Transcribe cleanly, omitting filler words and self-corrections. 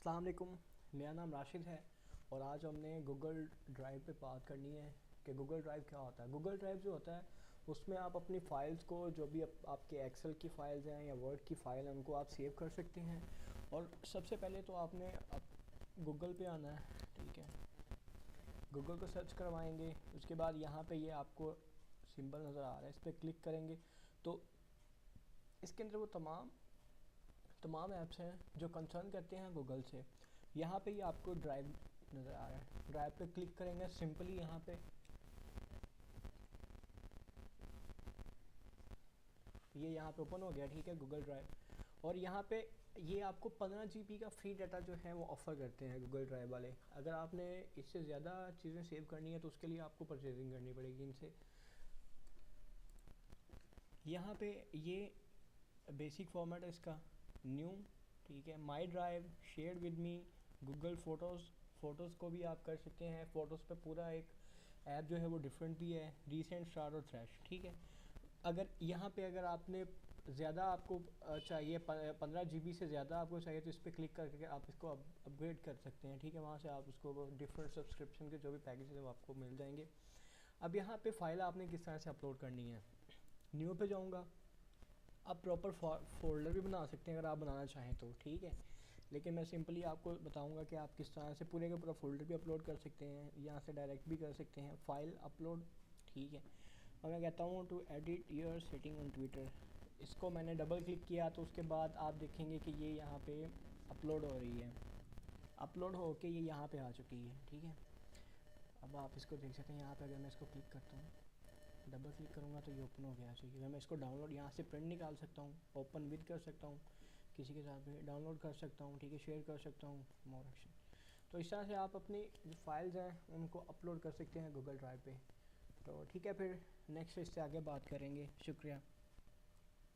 السلام علیکم، میرا نام راشد ہے اور آج ہم نے گوگل ڈرائیو پہ بات کرنی ہے کہ گوگل ڈرائیو کیا ہوتا ہے۔ گوگل ڈرائیو جو ہوتا ہے اس میں آپ اپنی فائلز کو، جو بھی آپ کے ایکسل کی فائلز ہیں یا ورڈ کی فائل ہیں، ان کو آپ سیو کر سکتے ہیں۔ اور سب سے پہلے تو آپ نے گوگل پہ آنا ہے، ٹھیک ہے، گوگل کو سرچ کروائیں گے۔ اس کے بعد یہاں پہ یہ آپ کو سمبل نظر آ رہا ہے، اس پہ کلک کریں گے تو اس کے اندر وہ تمام ایپس ہیں جو کنسرن کرتے ہیں گوگل سے۔ یہاں پہ یہ آپ کو ڈرائیو نظر آ رہا ہے، ڈرائیو پہ کلک کریں گے سمپلی، یہاں پہ اوپن ہو گیا، ٹھیک ہے، گوگل ڈرائیو۔ اور یہاں پہ یہ آپ کو 15 جی بی کا فری ڈیٹا جو ہے وہ آفر کرتے ہیں گوگل ڈرائیو والے۔ اگر آپ نے اس سے زیادہ چیزیں سیو کرنی ہے تو اس کے لیے آپ کو پرچیزنگ کرنی پڑے گی ان سے۔ یہاں پہ یہ بیسک فارمیٹ ہے اس کا، نیو، ٹھیک ہے، my drive, share with me, Google photos کو بھی آپ کر سکتے ہیں۔ فوٹوز پہ پورا ایک ایپ جو ہے وہ ڈیفرنٹ بھی ہے، ریسنٹ، اسٹار اور تھریش، ٹھیک ہے۔ اگر یہاں پہ اگر آپ نے زیادہ آپ کو چاہیے، 15 جی بی سے زیادہ آپ کو چاہیے، تو اس پہ کلک کر کے آپ اس کو اپ گریڈ کر سکتے ہیں، ٹھیک ہے۔ وہاں سے آپ اس کو ڈفرینٹ سبسکرپشن کے جو بھی پیکیج ہیں وہ آپ کو مل جائیں گے۔ اب یہاں پہ فائل آپ نے کس طرح سے اپلوڈ کرنی ہے، نیو پہ جاؤں گا۔ آپ پراپر فولڈر بھی بنا سکتے ہیں اگر آپ بنانا چاہیں تو، ٹھیک ہے، لیکن میں سمپلی آپ کو بتاؤں گا کہ آپ کس طرح سے پورے کا پورا فولڈر بھی اپلوڈ کر سکتے ہیں، یہاں سے ڈائریکٹ بھی کر سکتے ہیں، فائل اپلوڈ، ٹھیک ہے۔ اور میں کہتا ہوں to edit your setting on Twitter, اس کو میں نے ڈبل کلک کیا تو اس کے بعد آپ دیکھیں گے کہ یہ یہاں پہ اپلوڈ ہو رہی ہے، اپلوڈ ہو کے یہ یہاں پہ آ چکی ہے، ٹھیک ہے۔ اب آپ اس کو دیکھ سکتے ہیں، یہاں پہ اگر میں اس کو کلک کرتا ہوں، ڈبل کلک کروں گا تو یہ اوپن ہو گیا چاہیے۔ میں اس کو ڈاؤن لوڈ یہاں سے پرنٹ نکال سکتا ہوں، اوپن ود کر سکتا ہوں، کسی کے ساتھ بھی ڈاؤن لوڈ کر سکتا ہوں، ٹھیک ہے، شیئر کر سکتا ہوں، مور ایکشن۔ تو اس طرح سے آپ اپنی جو فائلز ہیں ان کو اپلوڈ کر سکتے ہیں گوگل ڈرائیو پہ۔ تو ٹھیک ہے، پھر نیکسٹ اس سے آگے بات کریں گے، شکریہ۔